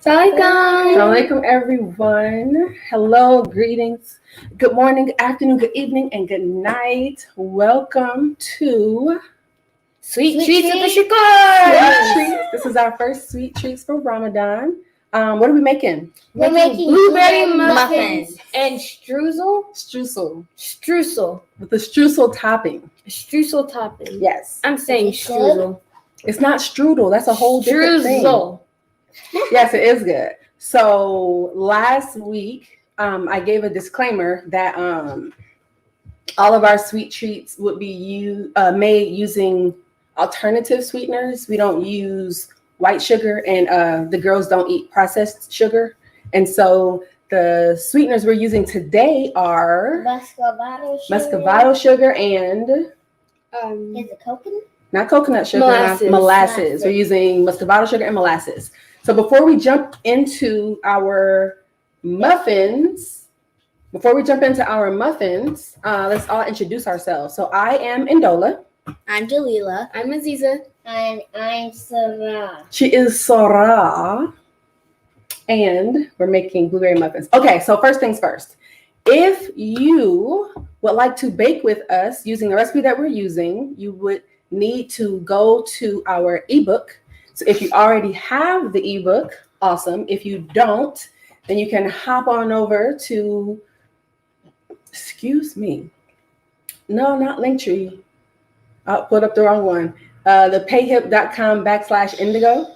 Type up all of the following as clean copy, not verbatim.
Assalamualaikum. Assalamualaikum, everyone. Hello, greetings. Good morning, good afternoon, good evening, and good night. Welcome to Sweet treats with the Sweet Shakurs. Treats. This is our first sweet treats for Ramadan. What are we making? We're making blueberry muffins and streusel With the streusel topping. Streusel topping. Yes. I'm saying streusel. It's not strudel. That's a whole different thing. Streusel. Yes, it is good. So last week, I gave a disclaimer that all of our sweet treats would be made using alternative sweeteners. We don't use white sugar, and the girls don't eat processed sugar. And so the sweeteners we're using today are muscovado sugar and Is it coconut? not coconut sugar, molasses. We're using muscovado sugar and molasses. So before we jump into our muffins, let's all introduce ourselves. So I am Indola. I'm Jalila. I'm Aziza. And I'm Sarah. She is Sora. And we're making blueberry muffins. Okay, so first things first. If you would like to bake with us using the recipe that we're using, you would need to go to our ebook. So if you already have the ebook, awesome. If you don't, then you can hop on over to, no, not Linktree. I'll put up the wrong one. The payhip.com/indigo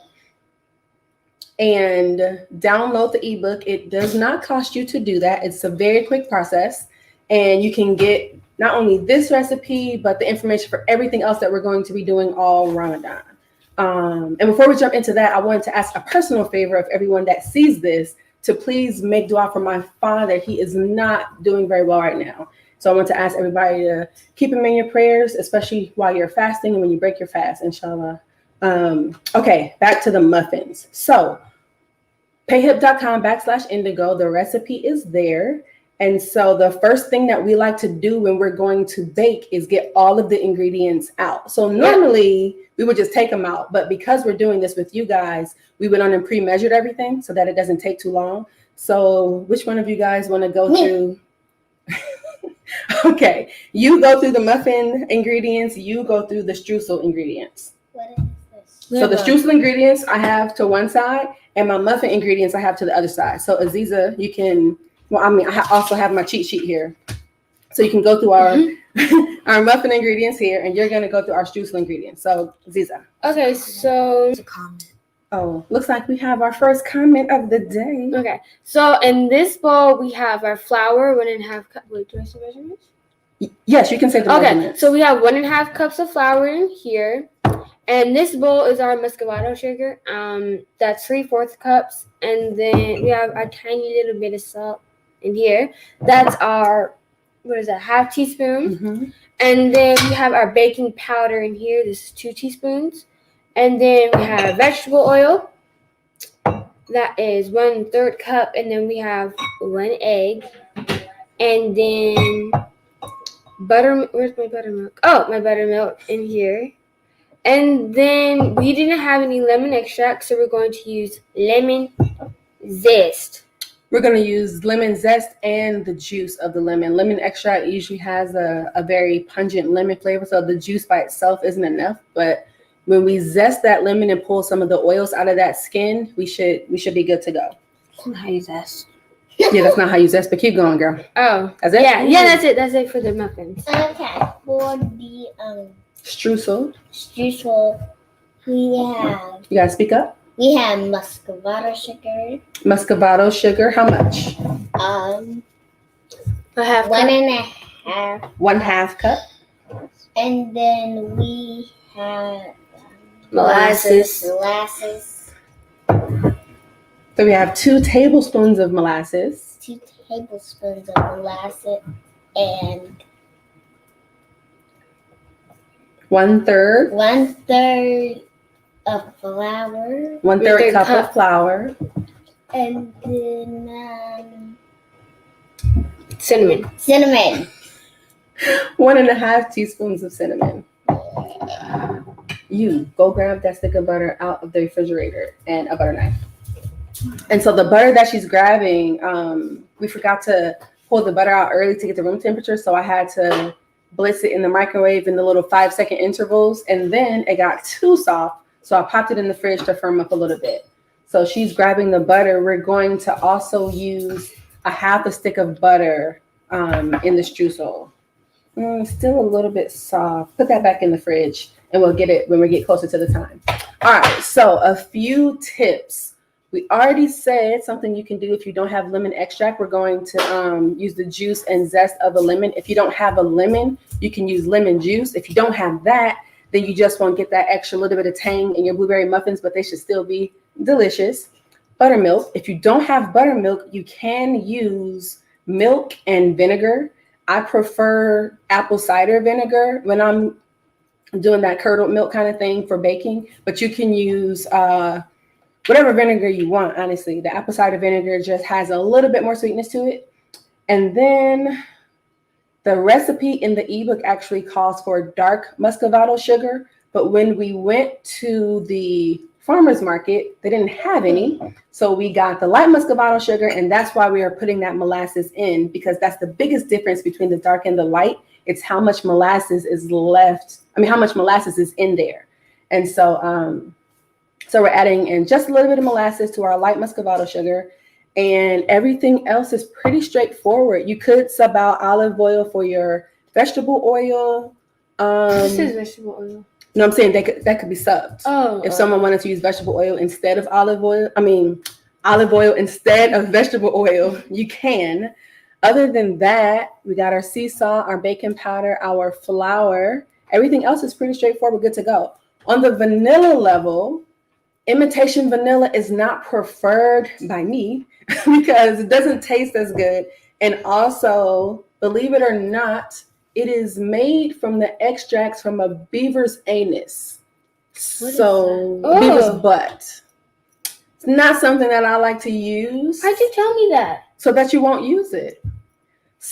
and download the ebook. It does not cost you to do that. It's a very quick process, and you can get not only this recipe, but the information for everything else that we're going to be doing all Ramadan. And before we jump into that, I wanted to ask a personal favor of everyone that sees this to please make dua for my father. He is not doing very well right now. So I want to ask everybody to keep him in your prayers, especially while you're fasting and when you break your fast, inshallah. Okay, back to the muffins. So payhip.com/indigo, the recipe is there. And so the first thing that we like to do when we're going to bake is get all of the ingredients out. So normally we would just take them out, but because we're doing this with you guys, we went on and pre-measured everything so that it doesn't take too long. So which one of you guys want to go through? Okay, you go through the muffin ingredients, you go through the streusel ingredients. What is this? So the streusel ingredients I have to one side, and my muffin ingredients I have to the other side. So Aziza, you can, I also have my cheat sheet here. So you can go through our our muffin ingredients here, and you're going to go through our streusel ingredients. So Aziza. Okay, so It's a comment. Oh, looks like we have our first comment of the day. okay, so in this bowl we have our flour, 1.5 cup. Wait, do I say measurements? Yes, you can say the measurements. Okay, so we have 1.5 cups of flour in here, and this bowl is our muscovado sugar. That's 3/4 cups, and then we have a tiny little bit of salt in here. That's our, what is that, 1/2 teaspoon. Mm-hmm. And then we have our baking powder in here. This is 2 teaspoons. And then we have vegetable oil. That is 1/3 cup. And then we have 1 egg. And then butter. Where's my buttermilk? Oh, my buttermilk in here. And then we didn't have any lemon extract, so we're going to use lemon zest. We're going to use lemon zest and the juice of the lemon. Lemon extract usually has a very pungent lemon flavor, so the juice by itself isn't enough. But when we zest that lemon and pull some of the oils out of that skin, we should be good to go. That's not how you zest. Yeah, that's not how you zest, but keep going, girl. Oh, That's it? yeah, that's it. That's it for the muffins. Okay, for the Streusel. streusel, we have You got to speak up. muscovado sugar. Muscovado sugar, how much? 1/2 cup. 1.5. 1/2 cup. And then we have Molasses. So we have 2 tablespoons of molasses. 2 tablespoons of molasses and 1/3. 1/3 of flour. 1/3 cup of flour. And then Cinnamon. 1.5 teaspoons of cinnamon. You go grab that stick of butter out of the refrigerator and a butter knife. And so the butter that she's grabbing, we forgot to pull the butter out early to get the room temperature. So I had to blitz it in the microwave in the little 5-second intervals. And then it got too soft. So I popped it in the fridge to firm up a little bit. So she's grabbing the butter. We're going to also use a half a stick of butter in the streusel. Still a little bit soft. Put that back in the fridge and we'll get it when we get closer to the time. All right, so a few tips. We already said something you can do if you don't have lemon extract. We're going to use the juice and zest of a lemon. If you don't have a lemon, you can use lemon juice. If you don't have that, then you just won't get that extra little bit of tang in your blueberry muffins, but they should still be delicious. Buttermilk. If you don't have buttermilk, you can use milk and vinegar. I prefer apple cider vinegar when I'm doing that curdled milk kind of thing for baking, but you can use whatever vinegar you want, honestly. The apple cider vinegar just has a little bit more sweetness to it. And then the recipe in the ebook actually calls for dark muscovado sugar, but when we went to the farmer's market, they didn't have any. So we got the light muscovado sugar, and that's why we are putting that molasses in, because that's the biggest difference between the dark and the light. It's how much molasses is left. I mean, how much molasses is in there. And so, so we're adding in just a little bit of molasses to our light muscovado sugar, and everything else is pretty straightforward. You could sub out olive oil for your vegetable oil. This is vegetable oil. No, I'm saying that could be subbed. Oh. If someone wanted to use vegetable oil instead of olive oil, olive oil instead of vegetable oil, you can. Other than that, we got our sea salt, our baking powder, our flour. Everything else is pretty straightforward, good to go. On the vanilla level, imitation vanilla is not preferred by me because it doesn't taste as good. And also, believe it or not, it is made from the extracts from a beaver's anus. Beaver's butt. It's not something that I like to use. How'd you tell me that? So that you won't use it.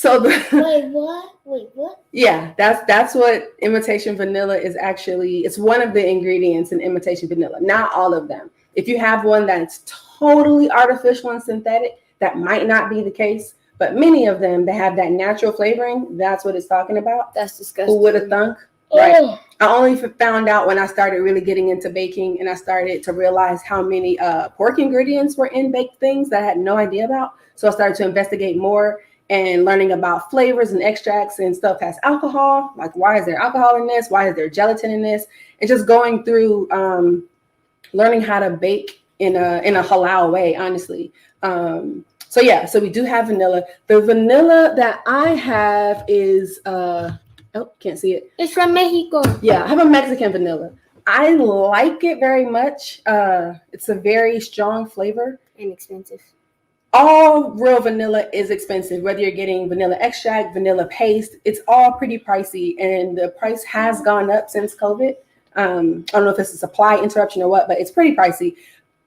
Wait, what? Yeah, that's what imitation vanilla is actually. It's one of the ingredients in imitation vanilla, not all of them. If you have one that's totally artificial and synthetic, that might not be the case. But many of them, they have that natural flavoring. That's what it's talking about. That's disgusting. Who would have thunk? Right. I only found out when I started really getting into baking and I started to realize how many pork ingredients were in baked things that I had no idea about. So I started to investigate more and learning about flavors and extracts and stuff has alcohol. Like, why is there alcohol in this? Why is there gelatin in this? And just going through learning how to bake in a halal way, honestly. So we do have vanilla. The vanilla that I have is can't see it. It's from Mexico. Yeah, I have a Mexican vanilla. I like it very much. It's a very strong flavor. And expensive. All real vanilla is expensive, whether you're getting vanilla extract, vanilla paste, it's all pretty pricey. And the price has gone up since COVID. I don't know if it's a supply interruption or what, but it's pretty pricey.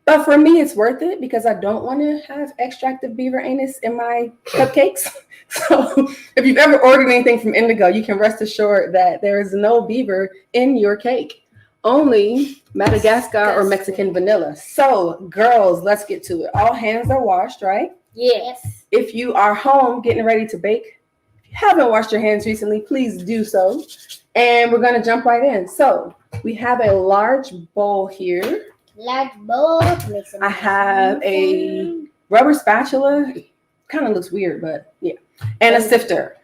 But for me, it's worth it because I don't want to have extract of beaver anus in my cupcakes. So if you've ever ordered anything from Indigo, you can rest assured that there is no beaver in your cake. Only Madagascar or Mexican vanilla. So girls, let's get to it. All hands are washed, right? Yes. If you are home getting ready to bake, if you haven't washed your hands recently, please do so. And we're going to jump right in. So we have a large bowl here. Large bowl. I have a rubber spatula. It kind of looks weird, but yeah. And a sifter.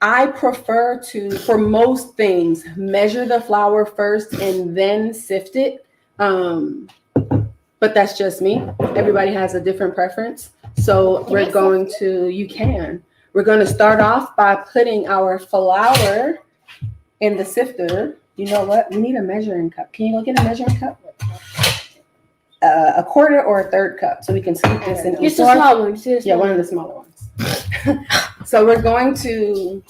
I prefer to, for most things, measure the flour first and then sift it. But that's just me. Everybody has a different preference. So we're going to start off by putting our flour in the sifter. You know what? We need a measuring cup. Can you go get a measuring cup? A quarter or a third cup, so we can scoop this in. Just a small one. Yeah, one of the smaller ones. So we're going to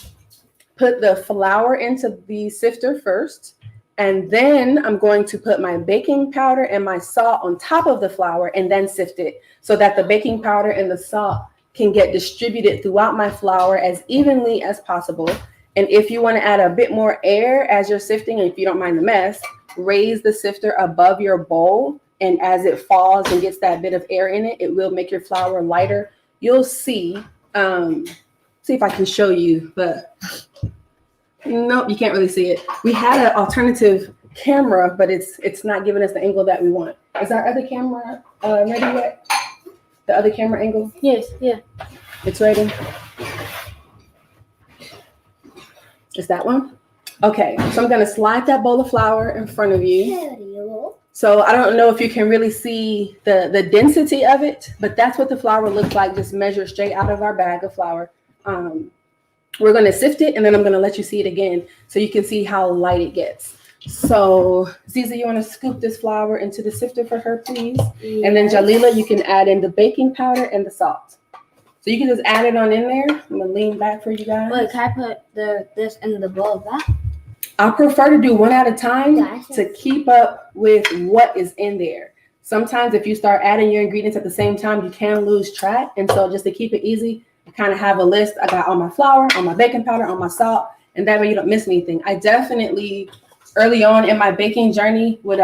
put the flour into the sifter first, and then I'm going to put my baking powder and my salt on top of the flour and then sift it so that the baking powder and the salt can get distributed throughout my flour as evenly as possible. And if you want to add a bit more air as you're sifting, and if you don't mind the mess, raise the sifter above your bowl And as it falls and gets that bit of air in it, it will make your flour lighter. You'll see. See if I can show you, but nope, you can't really see it. We had an alternative camera, but it's not giving us the angle that we want. Is our other camera ready yet? The other camera angle? Yes, yeah. It's ready. Is that one? Okay, so I'm gonna slide that bowl of flour in front of you. So I don't know if you can really see the density of it, but that's what the flour looks like. Just measure straight out of our bag of flour. We're gonna sift it, and then I'm gonna let you see it again so you can see how light it gets. So Ziza, you wanna scoop this flour into the sifter for her, please? Yes. And then Jalila, you can add in the baking powder and the salt. So you can just add it on in there. I'm gonna lean back for you guys. Wait, can I put this in the bowl of that? I prefer to do one at a time to keep up with what is in there. Sometimes if you start adding your ingredients at the same time, you can lose track. And so just to keep it easy, I kind of have a list. I got all my flour, all my baking powder, all my salt, and that way you don't miss anything. I definitely, early on in my baking journey, would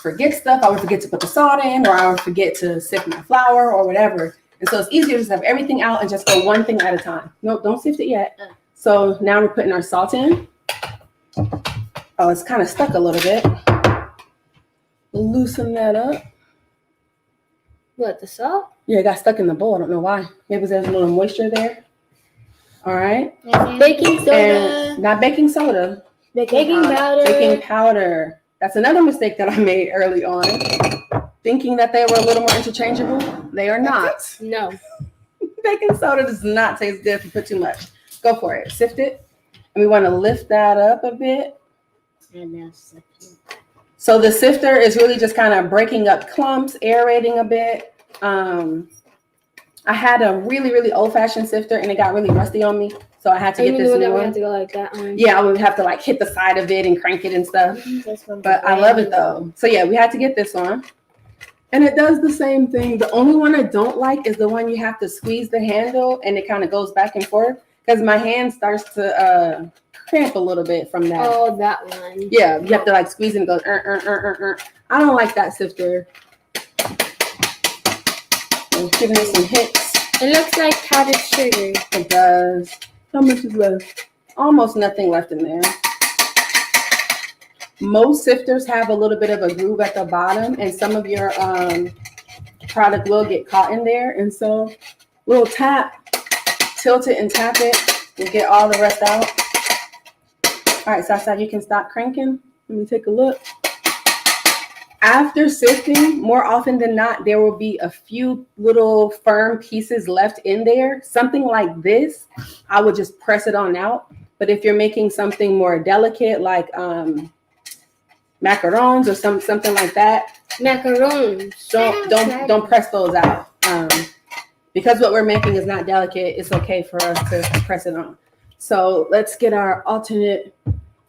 forget stuff. I would forget to put the salt in, or I would forget to sift my flour or whatever. And so it's easier to just have everything out and just go one thing at a time. No, don't sift it yet. So now we're putting our salt in. Oh, it's kind of stuck a little bit. Loosen that up. What, the salt? Yeah, it got stuck in the bowl. I don't know why. Maybe there's a little moisture there. All right. Baking soda. And not baking soda. Baking powder. Baking powder. That's another mistake that I made early on. Thinking that they were a little more interchangeable. They are not. No. Baking soda does not taste good if you put too much. Go for it. Sift it. And we want to lift that up a bit. And now sift it. So the sifter is really just kind of breaking up clumps, aerating a bit. I had a really, really old-fashioned sifter, and it got really rusty on me. So I had to get this new one. Have to go like that on. Yeah, I would have to like hit the side of it and crank it and stuff. But I love it though. So yeah, we had to get this one. And it does the same thing. The only one I don't like is the one you have to squeeze the handle and it kind of goes back and forth, because my hand starts to cramp a little bit from that. Oh, that one. Yeah, you have to like squeeze it and go. I don't like that sifter. I'm giving it some hits. It looks like powdered sugar. It does. How much is left? Almost nothing left in there. Most sifters have a little bit of a groove at the bottom, and some of your product will get caught in there. And so, little tap, tilt it and tap it, and get all the rest out. All right, Sasa, you can stop cranking. Let me take a look. After sifting, more often than not, there will be a few little firm pieces left in there. Something like this, I would just press it on out. But if you're making something more delicate, like macarons or something like that, macarons, don't press those out. Because what we're making is not delicate, it's okay for us to press it on. So let's get our alternate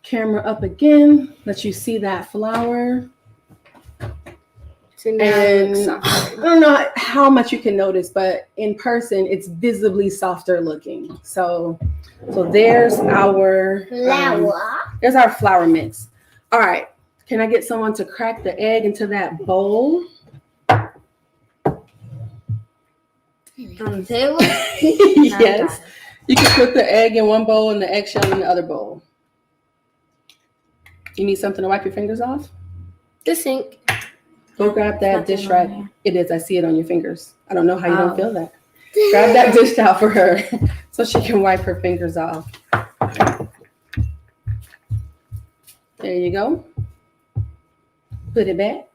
camera up again. Let you see that flour. So now And I don't know how much you can notice, but in person, it's visibly softer looking. So there's our there's our flour mix. All right. Can I get someone to crack the egg into that bowl? On the table? Yes. You can put the egg in one bowl and the eggshell in the other bowl. You need something to wipe your fingers off? The sink. Go grab that dish rag. It is. I see it on your fingers. I don't know how you don't feel that. Grab that dish towel for her so she can wipe her fingers off. There you go. Put it back.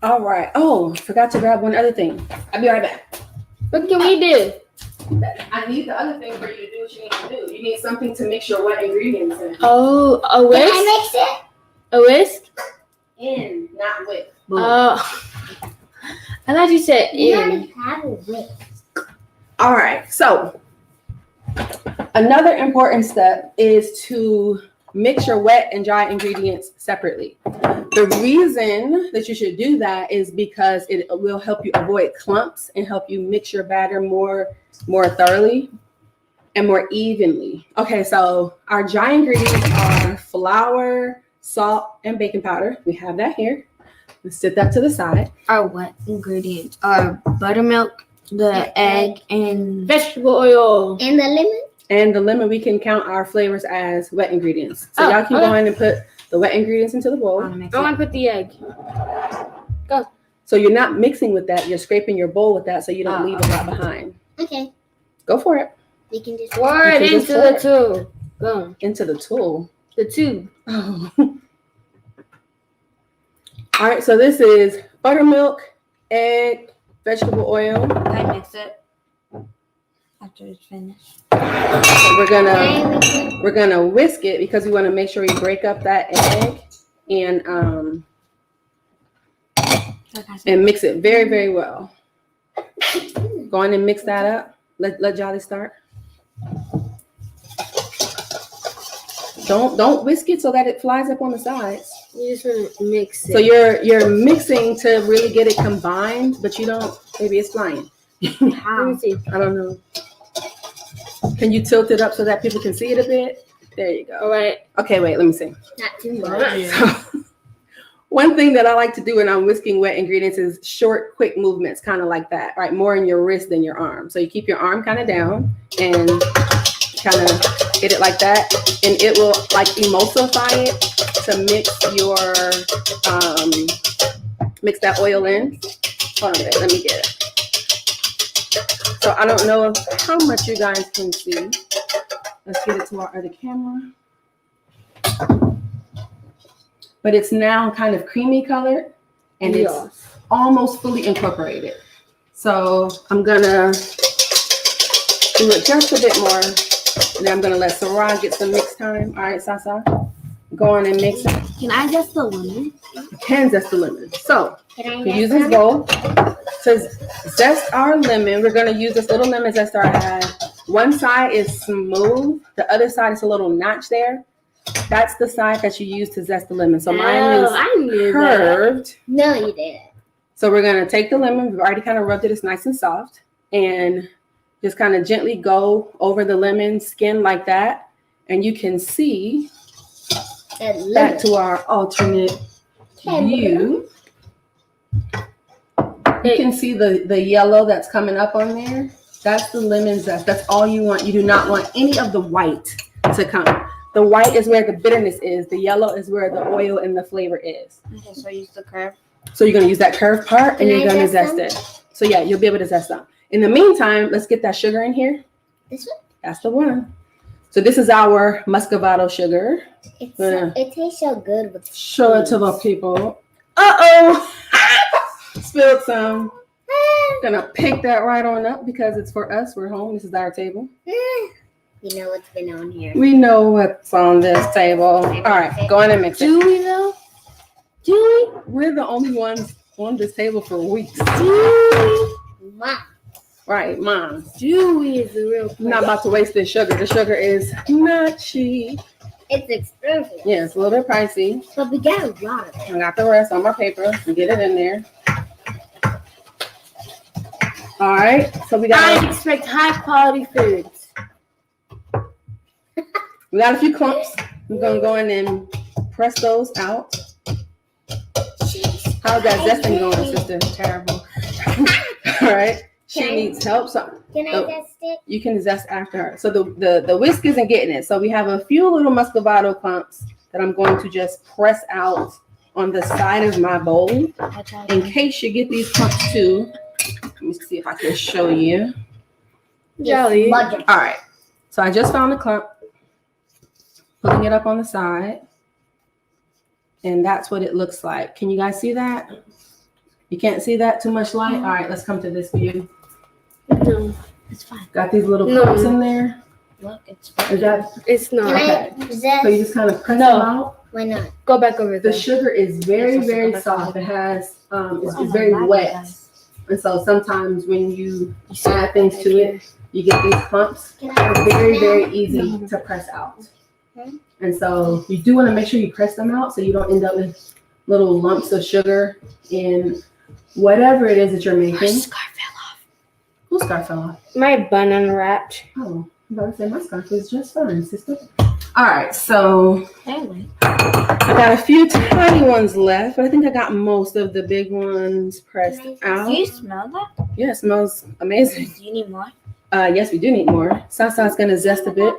All right. Oh, forgot to grab one other thing. I'll be right back. What can we do? I need the other thing for you to do what you need to do. You need something to mix your wet ingredients in. Oh, a whisk? Can I mix it? A whisk? In, not with. Oh. I thought you said in. Have a whisk. All right. So another important step is to mix your wet and dry ingredients separately. The reason that you should do that is because it will help you avoid clumps and help you mix your batter more thoroughly and more evenly. Okay, so our dry ingredients are flour, salt, and baking powder. We have that here. Let's set that to the side. Our wet ingredients are buttermilk, the egg, and Vegetable oil. the lemon. And the lemon, we can count our flavors as wet ingredients. So Oh, y'all can go ahead and put the wet ingredients into the bowl. I want to put the egg. So you're not mixing with that. You're scraping your bowl with that so you don't leave a lot behind. Okay. Go for it. We can just Pour You it can just into pour the it. tube. Boom. Into the tool. The tube. Oh. All right, so this is buttermilk, egg, vegetable oil. Can I mix it after it's finished? So we're gonna whisk it because we want to make sure we break up that egg and mix it very, very well. Go on and mix that up. Let Jolly start. Don't whisk it so that it flies up on the sides. You just want to mix it. So you're mixing to really get it combined, but you don't. Maybe it's flying. Let me see. I don't know. Can you tilt it up so that people can see it a bit? There you All go. right. Okay, wait. Let me see. Not too much. So, one thing that I like to do when I'm whisking wet ingredients is short, quick movements, kind of like that. Right, more in your wrist than your arm. So you keep your arm kind of down and kind of hit it like that, and it will like emulsify it to mix that oil in. Hold on a minute, let me get it. So I don't know how much you guys can see. Let's get it to our other camera. But it's now kind of creamy colored, and it's almost fully incorporated. So I'm gonna do it just a bit more, and then I'm gonna let Sarah get some mix time. All right, Sasa, go on and mix it. Can I zest the lemon? You can zest the lemon. So Can we use this bowl to zest our lemon. We're gonna use this little lemon zester I have. One side is smooth, the other side is a little notch there. That's the side that you use to zest the lemon. So mine is I knew curved. No, you didn't. So we're gonna take the lemon. We've already kind of rubbed it. It's nice and soft, and just kind of gently go over the lemon skin like that, and you can see back to our alternate view. You can see the yellow that's coming up on there. That's the lemon zest. That's all you want. You do not want any of the white to come. The white is where the bitterness is. The yellow is where the oil and the flavor is. Okay, so use the curve. So you're going to use that curved part, and Can you're I going to zest zest it. So yeah, you'll be able to zest them. In the meantime, let's get that sugar in here. This one? That's the one. So this is our muscovado sugar. It tastes so good with Show it to the people. Uh-oh. Spilled some. Gonna pick that right on up because it's for us. We're home. This is our table. You know what's been on here. We know what's on this table. All right, go on and mix it. Do we though? Do we? We're the only ones on this table for weeks. Mom. Right, Mom. Dewey is the real I'm not about to waste this sugar. The sugar is not cheap. It's expensive. Yeah, it's a little bit pricey. But we got a lot of it. I got the rest on my paper. Get it in there. All right, so we I got expect high quality foods. a few clumps. We're gonna go in and press those out. How's that zesting going, sister? Terrible. All right, she needs help. So Can I test it? you can zest after her. So the whisk isn't getting it. So we have a few little muscovado clumps that I'm going to just press out on the side of my bowl in case you get these clumps too. Let me see if I can show you. Jolly. All right. So I just found a clump, putting it up on the side, and that's what it looks like. Can you guys see that? You can't see that? Too much light? All right, let's come to this view. No, It's fine. Got these little clumps in there. Look, it's Is that it's not. okay? Can I So zest? you just kind of press No. them out. Why not? Go back over The there. sugar is very, very soft. It has it's very wet, and so sometimes when you add things to it, you get these clumps. Can I It's very, very easy to press out. Okay. And so you do want to make sure you press them out so you don't end up with little lumps of sugar in whatever it is that you're making. scarf fell off. Whose scarf fell off? My bun unwrapped. Oh, I'm about to say my scarf is just fine, sister. All right, so I got a few tiny ones left, but I think I got most of the big ones pressed out. Do you smell that? Yeah, it smells amazing. Do you need more? Yes, we do need more. Sasa's gonna zest a bit.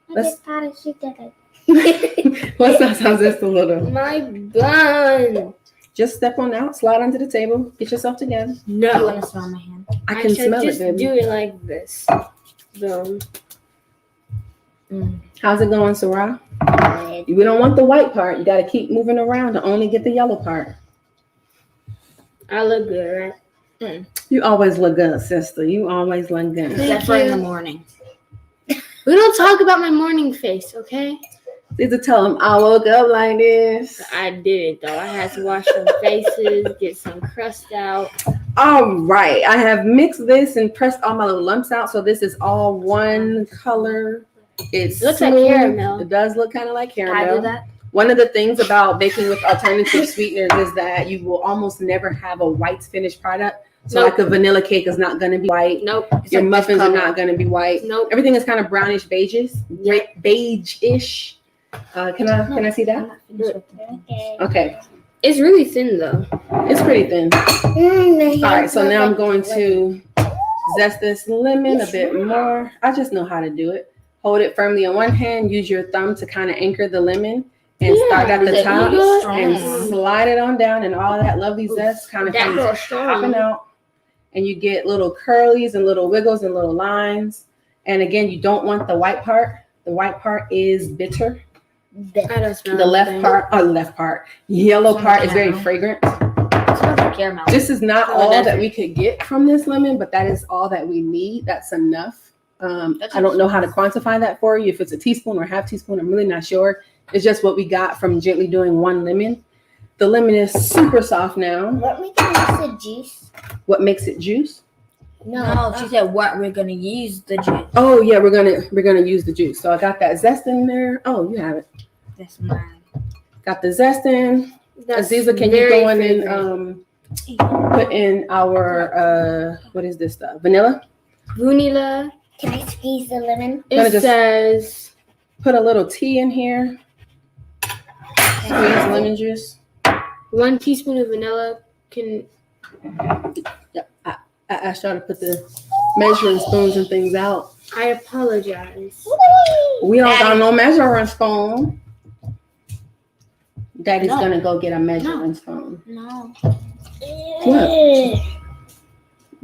Let's Sasa zest a little. My bun. Just step on out, slide onto the table, get yourself together. You No. want to smell my hand? I can should smell just it, baby. do it like this. Boom. How's it going, Sarah? We don't want the white part. You got to keep moving around to only get the yellow part. I look good, right? You always look good, sister. You always look good. Except for in the morning. We don't talk about my morning face, okay? Need to tell them I woke up like this. I didn't though. I had to wash some faces, get some crust out. All right. I have mixed this and pressed all my little lumps out. So this is all one color. It looks like caramel. It does look kind of like caramel. Can I do that? One of the things about baking with alternative sweeteners is that you will almost never have a white finished product. So Nope. like a vanilla cake is not going to be white. Nope. Your like muffins are color. not going to be white. Nope. Everything is kind of brownish beige-ish. Yep. Beige-ish. Can I see that? Okay. It's really thin though. It's pretty thin. All right, so now I'm going to zest this lemon a bit more. I just know how to do it. Hold it firmly in one hand. Use your thumb to kind of anchor the lemon and start at the top and slide it on down, and all that lovely zest kind of comes popping out. And you get little curlies and little wiggles and little lines. And again, you don't want the white part. The white part is bitter. I don't smell The left part, yellow part is very fragrant. It smells like caramel. This is not Oh, all that's that we could get from this lemon, but that is all that we need. That's enough. I don't know how to quantify that for you. If it's a teaspoon or half teaspoon, I'm really not sure. It's just what we got from gently doing one lemon. The lemon is super soft now. What makes it juice? What makes it juice? No, she said what we're gonna use the juice. Oh yeah, we're gonna use the juice. So I got that zest in there. Oh, you have it. That's mine. Got the zest in. That's Aziza, can you very go in fragrant. and put in our what is this stuff? Vanilla? Vanilla. Can I squeeze the lemon? Gonna It just- says Put a little tea in here. Squeeze lemon juice. 1 teaspoon of vanilla can. Yep. I asked y'all to put the measuring spoons and things out. I apologize. We don't got no measuring spoon. Daddy's No. gonna go get a measuring spoon. No. What?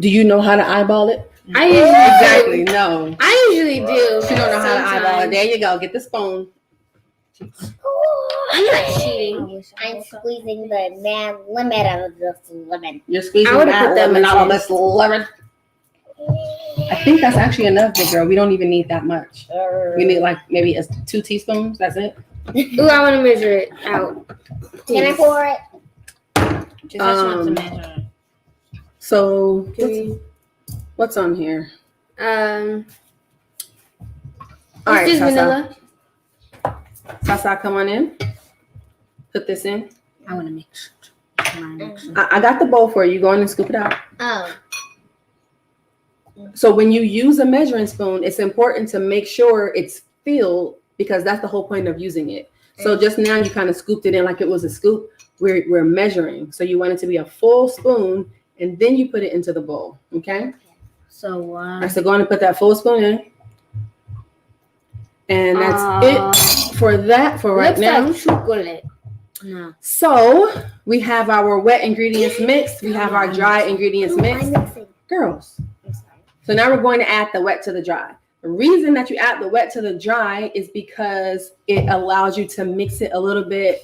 Do you know how to eyeball it? I usually Exactly. No. I usually do. She don't know how to eyeball it. Sometimes. There you go. Get the spoon. I'm not cheating. I'm squeezing the lemon out of this lemon. You're squeezing I would've that put that lemon much out of in. this lemon. I think that's actually enough, big girl. We don't even need that much. We need like maybe 2 teaspoons. That's it. Ooh, I want to measure it out. Can I pour it? She said she wants to measure it. So Can we, what's on here? um, All right, this is Sasa. vanilla. Sasa, come on in. Put this in. I want to mix. I got the bowl for you. Go in and scoop it out. Oh. So when you use a measuring spoon, it's important to make sure it's filled because that's the whole point of using it. So just now you kind of scooped it in like it was a scoop. We're measuring. So you want it to be a full spoon and then you put it into the bowl. Okay? So All right, so go on and put that full spoon in. And that's it for that for right Looks now. like chocolate. no. So we have our wet ingredients mixed. We have our dry ingredients mixed. Girls. So now we're going to add the wet to the dry. The reason that you add the wet to the dry is because it allows you to mix it a little bit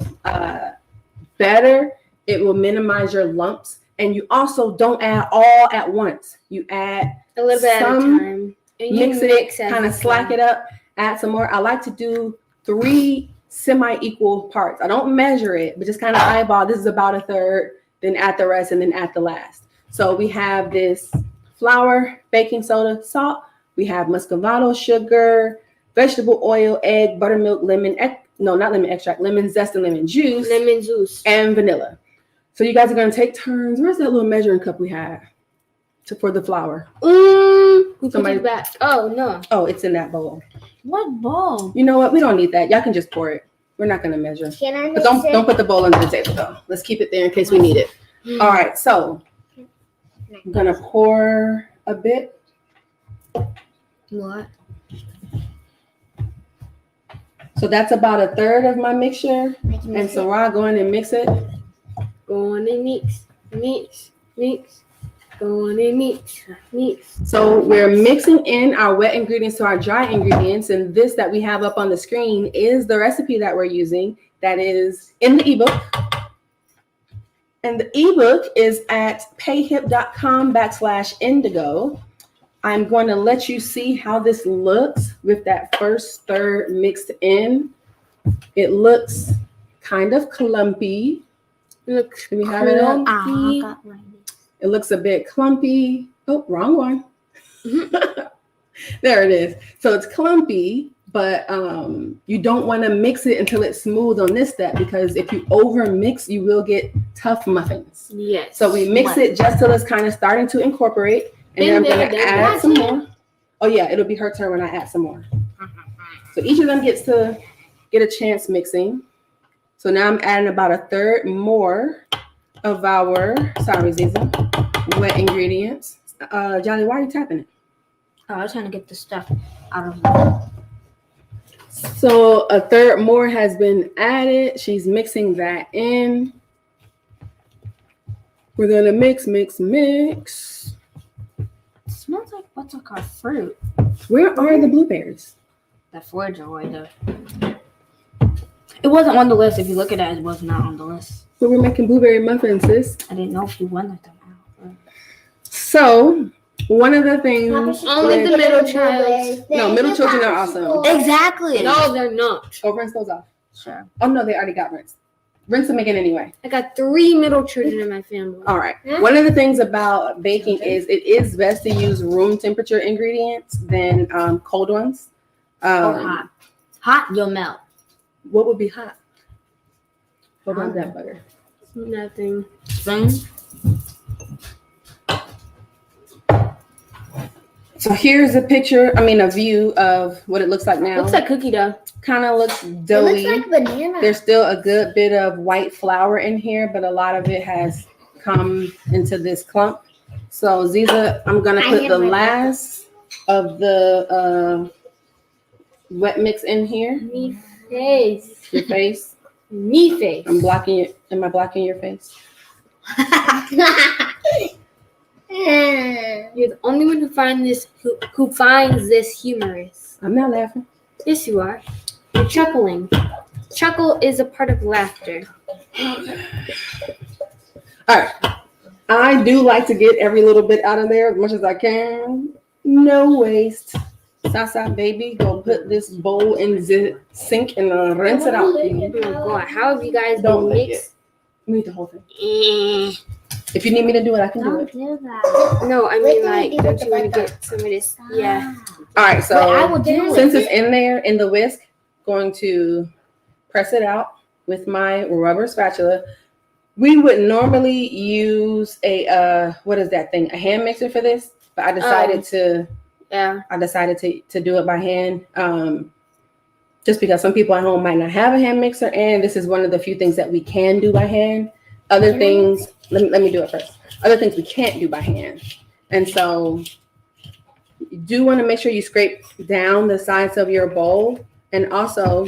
better. It will minimize your lumps. And you also don't add all at once. You add A little bit at a some, time. And you mix it, as kind of you slack go. it up, add some more. I like to do 3 semi-equal parts. I don't measure it, but just kind of eyeball. This is about a third, then add the rest, and then add the last. So we have this flour, baking soda, salt. We have muscovado sugar, vegetable oil, egg, buttermilk, lemon, not lemon extract, lemon zest and lemon juice, Lemon juice. and vanilla. So you guys are going to take turns. Where's that little measuring cup we had for the flour? Who put Somebody- it back? Oh no. Oh, it's in that bowl. What bowl? You know what? We don't need that. Y'all can just pour it. We're not gonna measure. Can I But mix it? don't put the bowl under the table though. Let's keep it there in case we need it. All right, so I'm gonna pour a bit. What? So that's about a third of my mixture. And so I'll go in and mix it. Go on and mix. Go on and mix. So we're mixing in our wet ingredients to our dry ingredients. And this that we have up on the screen is the recipe that we're using that is in the ebook. And the ebook is at payhip.com/indigo. I'm going to let you see how this looks with that first third mixed in. It looks kind of clumpy. Looks Can we have it up? clumpy. It looks a bit clumpy. Oh, wrong one. There it is. So it's clumpy, but you don't want to mix it until it's smooth on this step, because if you over mix, you will get tough muffins. Yes. So we mix it just till it's kind of starting to incorporate. And then I'm going to add some more. Oh yeah, it'll be her turn when I add some more. So each of them gets to get a chance mixing. So now I'm adding about a third more of our, sorry Ziza, wet ingredients. Jolly, why are you tapping it? Oh, I was trying to get the stuff out of it. So a third more has been added. She's mixing that in. We're gonna mix. It smells like buttercup fruit. Where are the blueberries? The fridge away though. It wasn't on the list. If you look at it, it was not on the list. But we're making blueberry muffins, sis. I didn't know if you wanted them out. So one of the things. Only the middle child. No, middle children are awesome. Exactly. No, they're not. Go rinse those off. Sure. Oh no, they already got rinsed. Rinse them again anyway. I got 3 middle children in my family. All right. One of the things about baking is it is best to use room temperature ingredients than cold ones. Or hot. Hot, you'll melt. What would be hot? Hold on, that butter. Nothing. Spoon. So here's a view of what it looks like now. Looks like cookie dough. Kind of looks It doughy. looks like banana. There's still a good bit of white flour in here, but a lot of it has come into this clump. So Ziza, I'm gonna I put have the my last of the wet mix in here. Me face. Your face. Me face. I'm blocking it. Am I blocking your face? You're the only one who finds this humorous. I'm not laughing. Yes, you are. You're chuckling. Chuckle is a part of laughter. All right. I do like to get every little bit out of there as much as I can. No waste. Sasa, baby, go put this bowl in the sink and rinse it out. Oh my God, how have you guys Don't been lick mixed? Let me eat the whole thing. If you need me to do it, I can do Don't it. do that. No, I Wait mean, till like, you do don't the you want to butter. get some of this? Yeah. All right, so But I will do since it's in there in the whisk, going to press it out with my rubber spatula. We would normally use a what is that thing? A hand mixer for this, but I decided to do it by hand. Just because some people at home might not have a hand mixer, and this is one of the few things that we can do by hand. Other things, let me do it first. Other things we can't do by hand, and so you do want to make sure you scrape down the sides of your bowl, and also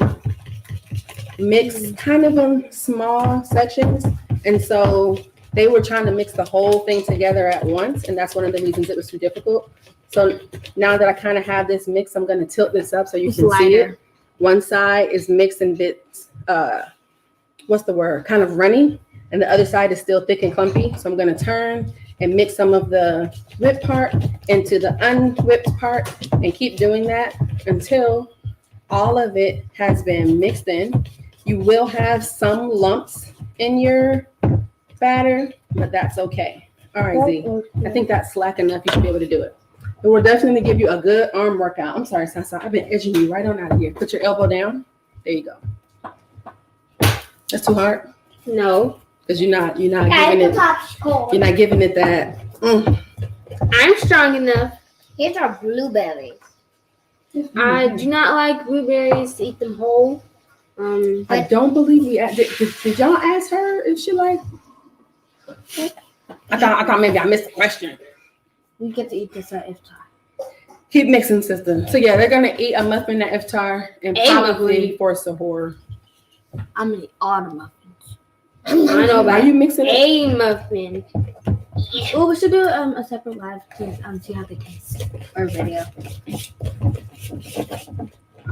mix kind of in small sections. And so they were trying to mix the whole thing together at once, and that's one of the reasons it was too difficult. So now that I kind of have this mix, I'm going to tilt this up so you can see it. One side is mixed in bits, kind of runny, and the other side is still thick and clumpy. So I'm going to turn and mix some of the whipped part into the unwhipped part and keep doing that until all of it has been mixed in. You will have some lumps in your batter, but that's okay. All right, Z. I think that's slack enough. You should be able to do it. But we'll definitely give you a good arm workout. I'm sorry, Sasa. I've been edging you right on out of here. Put your elbow down. There you go. That's too hard. No. Because you're not giving Okay, the it. top's cold. You're not giving it that. I'm strong enough. Here's our blueberries. I do not like blueberries to eat them whole. I don't believe we did y'all ask her if she like? I thought maybe I missed the question. We get to eat this at iftar. Keep mixing, sister. So yeah, they're gonna eat a muffin at iftar and probably for sahur. I'm gonna eat all the muffins. I know Are about you mixing it? a muffin. Oh, we should do a separate live to see how they taste or video.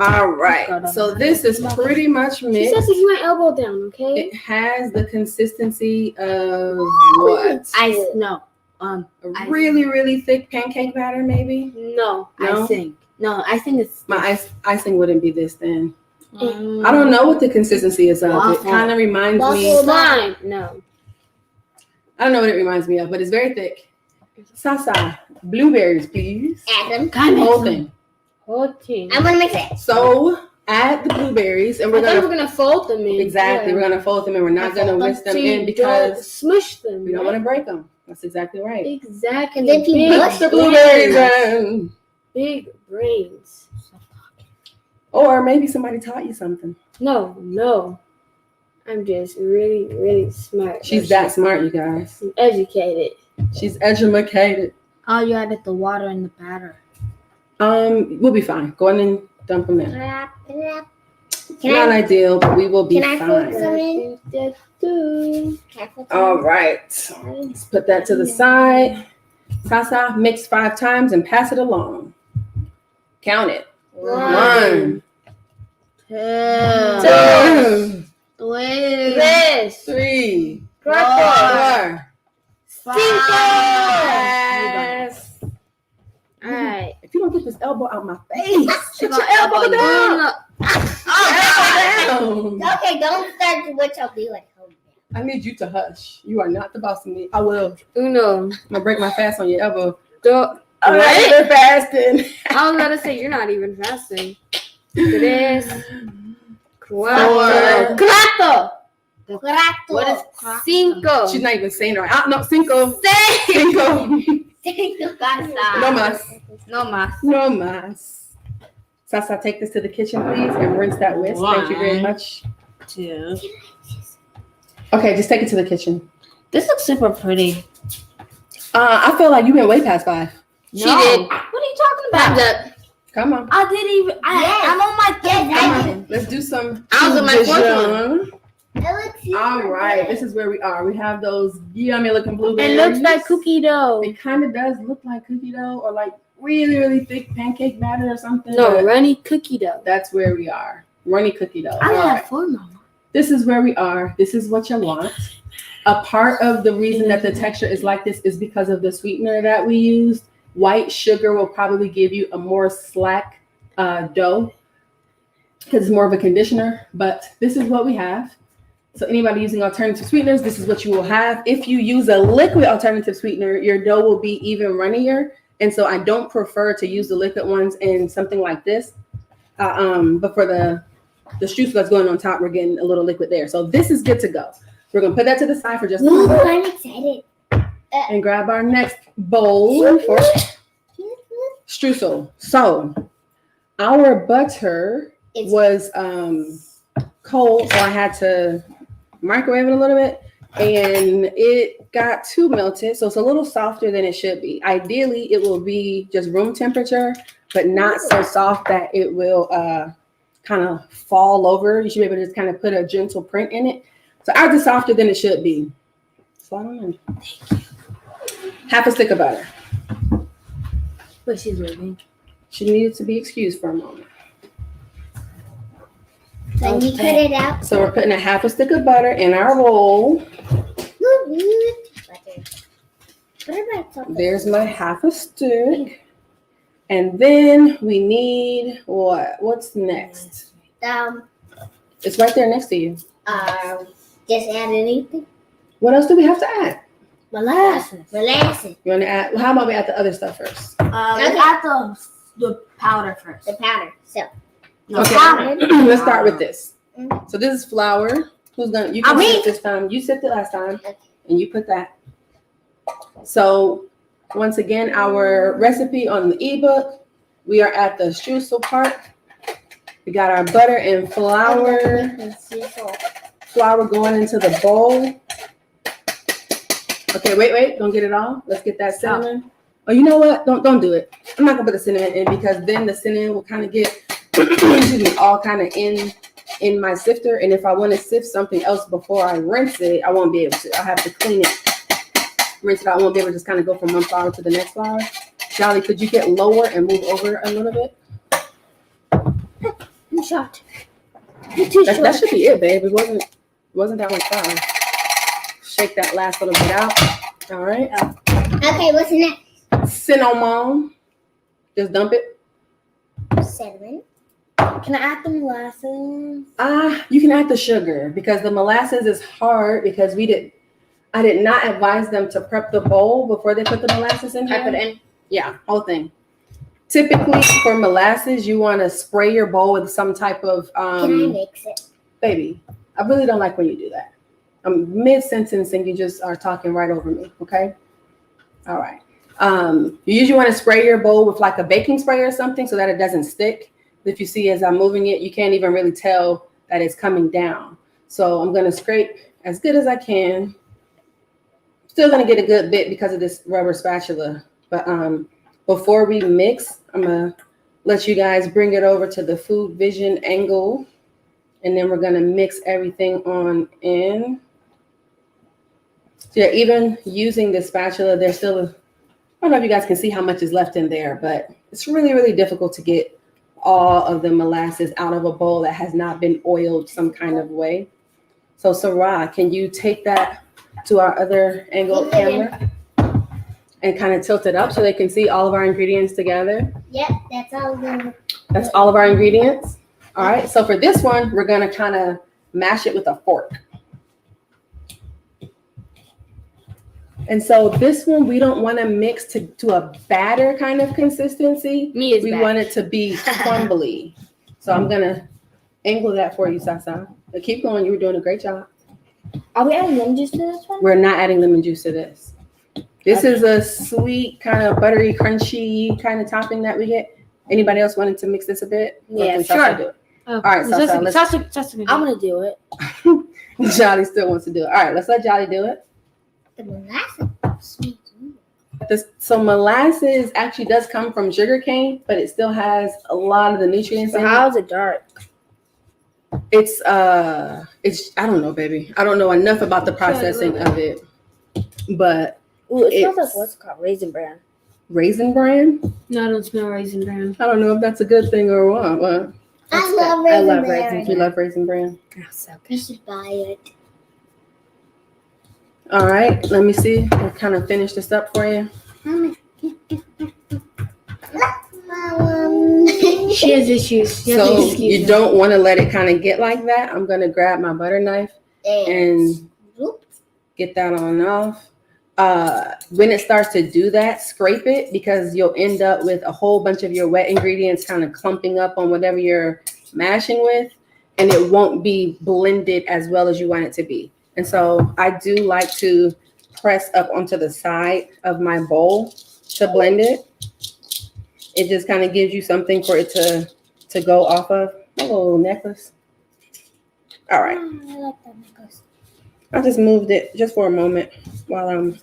All right. So this is pretty much She mixed. says to keep my elbow down, okay? It has the consistency of what? A Really, really thick pancake batter, maybe. No. No? icing. No, icing is My icing wouldn't be this then. Mm. I don't know what the consistency is of. It Waffle. kind of reminds me. Waffle. Slime. No. I don't know what it reminds me of, but it's very thick. Sasa, blueberries, please. Add them. Whole thing. Whole team. I'm gonna mix it. So add the blueberries, and We're we're gonna gonna fold them in. exactly. Yeah. We're gonna fold them, and we're not gonna whisk them So you in don't because smush them. we don't want to break them. That's exactly right. Exactly. Because if you Big mush The them, blueberries in. Big brains. Or maybe somebody taught you something. No. I'm just really, really smart. She's that smart, you guys. I'm educated. She's educated. Oh, you added the water in the batter. We'll be fine. Go in and dump them in. Can Not I ideal, but we will be Can I fold fine. some in? Do. All right. Let's put that to the side. Sasa, mix 5 times and pass it along. Count it. 1, 2, 3, 4, 5. Alright. If you don't get this elbow out my face, She put your gonna elbow down. Oh, Elbow down. okay, don't start to what y'all do at home. I need you to hush. You are not the boss of me. I will. Uno. I'm gonna break my fast on your elbow. All Right. right. You're fasting. I was gonna say you're not even fasting. Tres. Four. Cuatro. What is Cinco. She's not even saying it right. No, cinco. Cinco. No mas. No mas. No mas. Sasa, take this to the kitchen, please, and rinse that whisk. Thank you very much. 2. Okay, just take it to the kitchen. This looks super pretty. I feel like you went way past 5. She did. What are you talking about? Time's up. Come on. I didn't even. I'm on my third Come one. on. Let's do some. I was on my fourth Dijon. All right, this is where we are. We have those yummy looking blueberries. It looks like cookie dough. It kind of does look like cookie dough or like really, really thick pancake batter or something. No, but runny cookie dough. that's where we are. Runny cookie dough. I All had right. 4 mama. This is where we are. This is what you want. A part of the reason that the texture is like this is because of the sweetener that we used. White sugar will probably give you a more slack dough because it's more of a conditioner, but this is what we have. So anybody using alternative sweeteners, this is what you will have. If you use a liquid alternative sweetener, your dough will be even runnier. And so I don't prefer to use the liquid ones in something like this. But for the streusel that's going on top, we're getting a little liquid there. So this is good to go. We're going to put that to the side for just a Ooh, moment I'm excited. and grab our next bowl for streusel. So our butter was cold, so I had to microwave it a little bit, and it got too melted, so it's a little softer than it should be. Ideally, it will be just room temperature, but not so soft that it will kind of fall over. You should be able to just kind of put a gentle print in it. So ours is softer than it should be. So I don't know. Thank you. Half a stick of butter. But she's leaving. She needed to be excused for a moment. Then you cut it out. So we're putting a half a stick of butter in our bowl. There's my half a stick. And then we need what? What's next? It's right there next to you. Just add anything. What else do we have to add? Molasses. You want to add? Well, how about we add the other stuff first? Let's add the powder first. The powder. So Okay. Powder. Let's start with this. So this is flour. Who's gonna? You can sit this time. You sipped it last time, Okay. and you put that. So Once again, our recipe on the ebook, we are at the streusel part. We got our butter and flour going into the bowl. Okay, wait, don't get it all. Let's get that cinnamon. Oh, you know what? Don't do it. I'm not gonna put the cinnamon in because then the cinnamon will kind of get all kind of in my sifter. And if I want to sift something else before I rinse it, I won't be able to. I'll have to clean it, rinse it out. I won't be able to just kind of go from one flour to the next flour. Jolly, could you get lower and move over a little bit? I'm shocked. That should be it, babe. It wasn't that much flour. Shake that last little bit out. All right. Okay, what's next? Cinnamon. Just dump it. Cinnamon. Can I add the molasses? You can add the sugar because the molasses is hard because I did not advise them to prep the bowl before they put the molasses in here. I put it in? Yeah, whole thing. Typically for molasses, you want to spray your bowl with some type of Can I mix it? baby, I really don't like when you do that. I'm mid-sentence and you just are talking right over me, okay? All right. You usually want to spray your bowl with like a baking spray or something so that it doesn't stick. If you see as I'm moving it, you can't even really tell that it's coming down. So I'm going to scrape as good as I can. Still going to get a good bit because of this rubber spatula. But before we mix, I'm going to let you guys bring it over to the food vision angle. And then we're going to mix everything on in. So yeah, even using the spatula, there's still I don't know if you guys can see how much is left in there, but it's really, really difficult to get all of the molasses out of a bowl that has not been oiled some kind of way. So Sarah, can you take that to our other angle of camera and kind of tilt it up so they can see all of our ingredients together? Yep, that's all good. That's all of our ingredients. All right, so for this one, we're gonna kind of mash it with a fork. And so this one, we don't want to mix to a batter kind of consistency. We want it to be crumbly. So I'm going to angle that for you, Sasa. But keep going. You were doing a great job. Are we adding lemon juice to this one? We're not adding lemon juice to this. This is a sweet, kind of buttery, crunchy kind of topping that we get. Anybody else wanted to mix this a bit? Yeah, sure. Do it? All right, Sasa. I'm going to do it. Jolly still wants to do it. All right, let's let Jolly do it. The molasses. So molasses actually does come from sugar cane, but it still has a lot of the nutrients in it. How is it dark? It's I don't know, baby. I don't know enough about the processing of it, but Ooh, it smells like what's it called? Raisin bran. Raisin bran? No, I don't smell raisin bran. I don't know if that's a good thing or what. Well, I love raisin bran. raisins. You love raisin bran? Oh, so good. You should buy it. All right, let me see. I'll kind of finish this up for you. She has issues. So you don't want to let it kind of get like that. I'm going to grab my butter knife and get that on off. When it starts to do that, scrape it because you'll end up with a whole bunch of your wet ingredients kind of clumping up on whatever you're mashing with, and it won't be blended as well as you want it to be. And so I do like to press up onto the side of my bowl to blend it. It just kind of gives you something for it to go off of. A little necklace. All right. I like that necklace. I just moved it just for a moment while I'm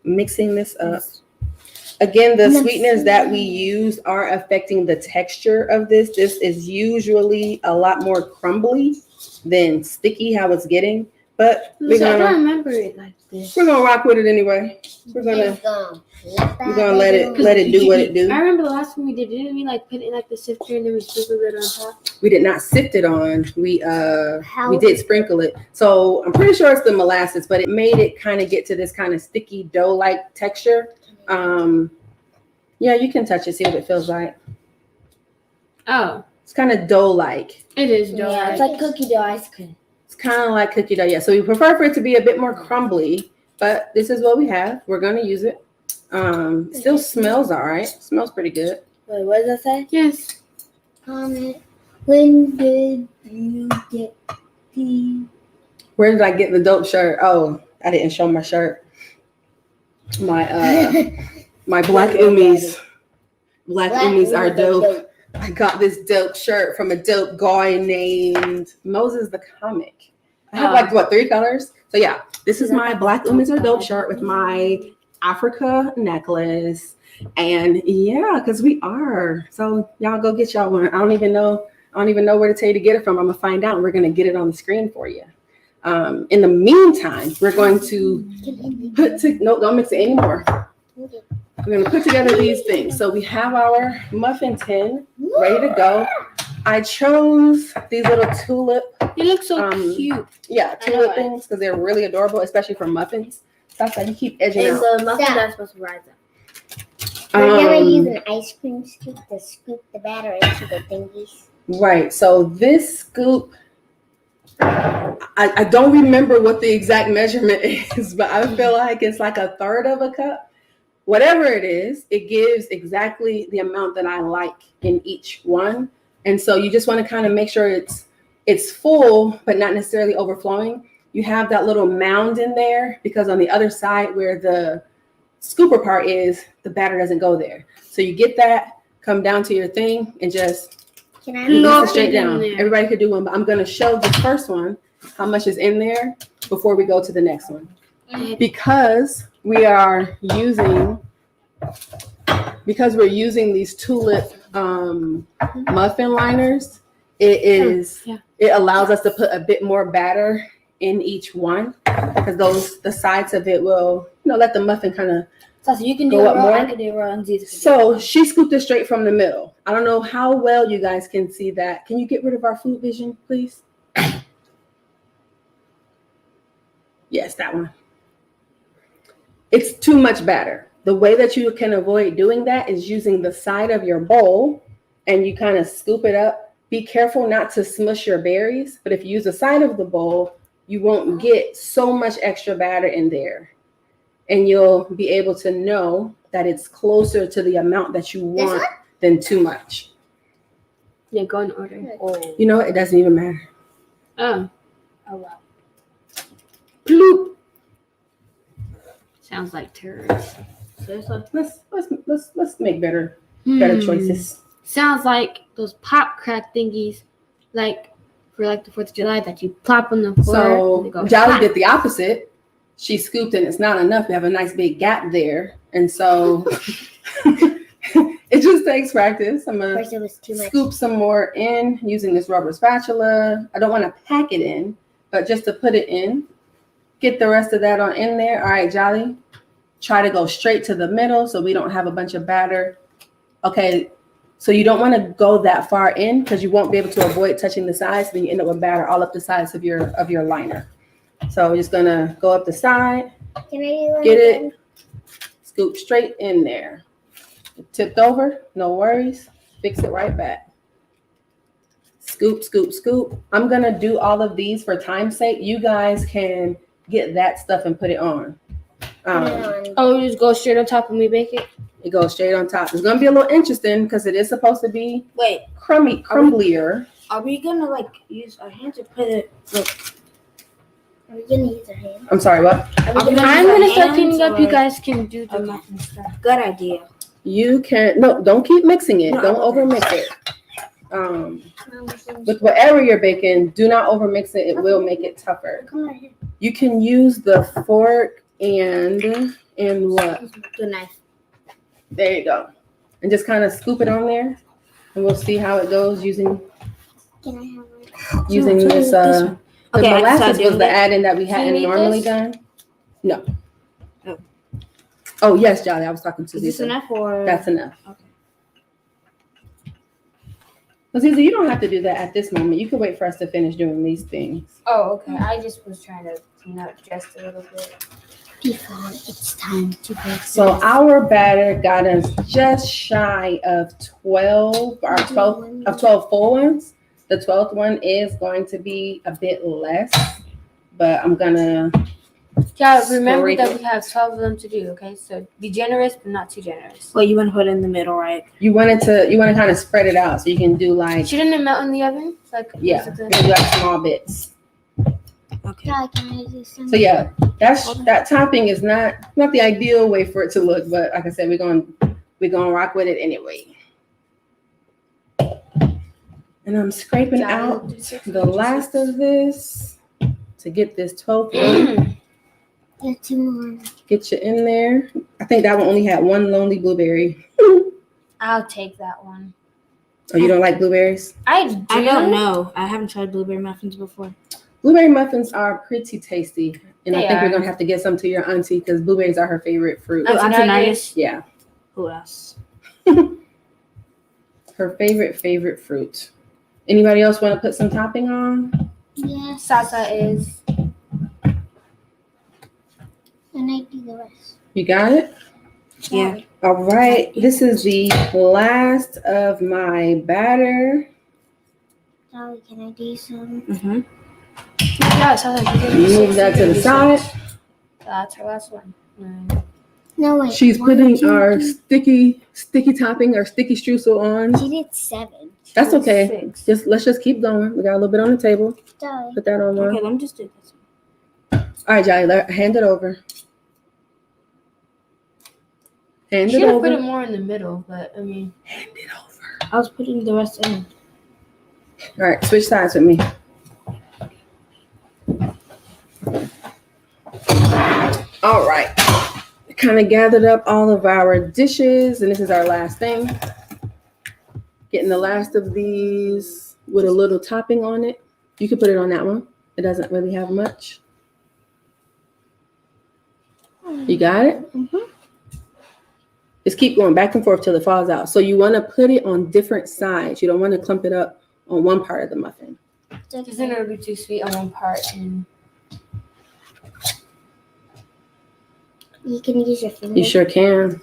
mixing this up. Again, the sweeteners that we use are affecting the texture of this. This is usually a lot more crumbly than sticky, how it's getting. But I don't remember it like this. We're gonna rock with it anyway. We're gonna let it do what it do. I remember the last one we did. Didn't we like put it in like the sifter and then we sprinkled it on top? We did not sift it on. We did sprinkle it. So I'm pretty sure it's the molasses, but it made it kind of get to this kind of sticky dough-like texture. Yeah, you can touch it, see what it feels like. Oh, it's kind of dough-like. it is dough. Yeah, It's like cookie dough ice cream. It's kind of like cookie dough, yeah. So we prefer for it to be a bit more crumbly, but this is what we have. We're going to use it. Still smells all right. Smells pretty good. Wait, what does that say? Yes. Comment. When did you get the... Where did I get the dope shirt? Oh, I didn't show my shirt. My My black ummies. Black ummies are ummies are dope. dope. I got this dope shirt from a dope guy named Moses the Comic. I have like 3 colors. So yeah, this is my Black Ummies Are Dope shirt with my Africa necklace. And yeah, because we are. So y'all go get y'all one. I don't even know where to tell you to get it from. I'm gonna find out and we're gonna get it on the screen for you. In the meantime, we're going to don't mix it anymore. We're gonna put together these things. So we have our muffin tin ready to go. I chose these little tulip. You look so cute. Yeah, tulip things because they're really adorable, especially for muffins. That's why you keep edging It's out. a muffin that's supposed to rise up. We're gonna use an ice cream scoop to scoop the batter into the thingies. Right. So this scoop, I don't remember what the exact measurement is, but I feel like it's like 1/3 of a cup. Whatever it is, it gives exactly the amount that I like in each one. And so you just want to kind of make sure it's full, but not necessarily overflowing. You have that little mound in there because on the other side where the scooper part is, the batter doesn't go there. So you get that, come down to your thing, and just Can I release it straight down. Everybody could do one, but I'm going to show the first one how much is in there before we go to the next one. Because we're using these tulip muffin liners, it allows us to put a bit more batter in each one because the sides of it will let the muffin kind of So you can do go it up raw, more. I can do it raw, and Jesus. So she scooped it straight from the middle. I don't know how well you guys can see that. Can you get rid of our food vision, please? Yes, that one. It's too much batter. The way that you can avoid doing that is using the side of your bowl and you kind of scoop it up. Be careful not to smush your berries, but if you use the side of the bowl, you won't get so much extra batter in there. And you'll be able to know that it's closer to the amount that you want than too much. Yeah, go in order. Oh. You know what? It doesn't even matter. Oh wow. Bloop. Sounds like terrorists. So Let's make better choices. Sounds like those pop crack thingies, like for like the 4th of July that you plop on the floor. and they So go Jolly pop. did the opposite. She scooped and it's not enough. We have a nice big gap there. And so it just takes practice. I'm going First, it was too to much. scoop some more in using this rubber spatula. I don't want to pack it in, but just to put it in. Get the rest of that on in there. All right, Jolly. Try to go straight to the middle so we don't have a bunch of batter. Okay, so you don't want to go that far in because you won't be able to avoid touching the sides. Then you end up with batter all up the sides of your liner. So we're just gonna go up the side, Can I do one get again? it, scoop straight in there. It tipped over, no worries. Fix it right back. Scoop, scoop, scoop. I'm gonna do all of these for time's sake. You guys can get that stuff and put it on. Oh, you just go straight on top and we bake it? It goes straight on top. It's gonna be a little interesting because it is supposed to be Wait, crumblier. are we gonna like use our hands or put it? Look, Are we gonna use our hand? I'm sorry, what? I'm gonna start cleaning up. You guys can do the muffin stuff. Good idea. You can don't keep mixing it. Don't overmix it. With whatever you're baking, do not overmix it. It will make it tougher. Come right here. You can use the fork and what? The knife. There you go. And just kind of scoop it on there, and we'll see how it goes using Can I have one? this. The Okay, I molasses decided was the to- add-in that we hadn't you need normally this? done. No. Oh. Oh yes, Jolly. I was talking to Is this Ziza. enough or? That's enough. Okay. Well, Ziza, you don't have to do that at this moment. You can wait for us to finish doing these things. Oh, okay. I just was trying to clean up just a little bit. Before it's time to bake. So our batter got us just shy of 12 full ones. The 12th one is going to be a bit less, but I'm gonna. Yeah, remember Sprinkle. that we have 12 of them to do. Okay, so be generous, but not too generous. Well, you want to put it in the middle, right? You want to kind of spread it out so you can do like Shouldn't it melt in the oven? Like do like small bits. Okay. Daddy, can I do some? So yeah, that topping is not the ideal way for it to look, but like I said, we're gonna rock with it anyway. And I'm scraping out the last of this to get this 12 in. There's 2 more. Get you in there. I think that one only had one lonely blueberry. I'll take that one. Oh, you don't like blueberries? I don't know. I haven't tried blueberry muffins before. Blueberry muffins are pretty tasty. And I They think we're are. going to have to get some to your auntie because blueberries are her favorite fruit. Oh, Auntie Nice. Yeah. Who else? Her favorite fruit. Anybody else want to put some topping on? Yes. Salsa is. And I do the rest. You got it? Yeah. All right. This is the last of my batter. Daddy, can I do some? Mm-hmm. Yeah, salsa. You move that to the side. That's her last one. No, wait. She's 1, putting 2, our 3. sticky topping, our sticky streusel on. She did 7. That's okay. Let's just keep going. We got a little bit on the table. Daddy. Put that on one. Okay, let me just do this. All right, Jolly, hand it over. Hand Should it have over. put it more in the middle, but I mean, Hand it over. I was putting the rest in. All right, switch sides with me. All right. Kind of gathered up all of our dishes, and this is our last thing. Getting the last of these with a little topping on it. You can put it on that one. It doesn't really have much. You got it? Mm-hmm. Just keep going back and forth till it falls out. So you want to put it on different sides. You don't want to clump it up on one part of the muffin. Because then it would be too sweet on one part. And You can use your finger. You sure can.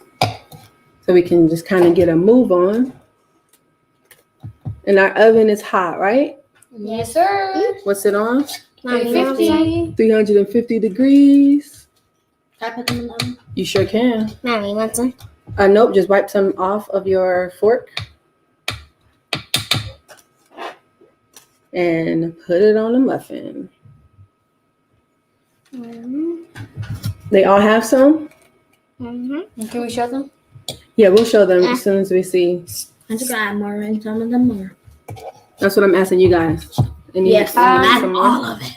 So we can just kind of get a move on. And our oven is hot, right? yes, sir. What's it on? Mommy, 350. 350 degrees. Can I put them in the oven? You sure can. Mommy, want some? Nope, just wipe some off of your fork. And put it on the muffin. Mm-hmm. They all have some? Mm-hmm. Can we show them? Yeah, we'll show them as soon as we see. I just got more and some of them more. That's what I'm asking you guys. Yes, Any some more? all of it.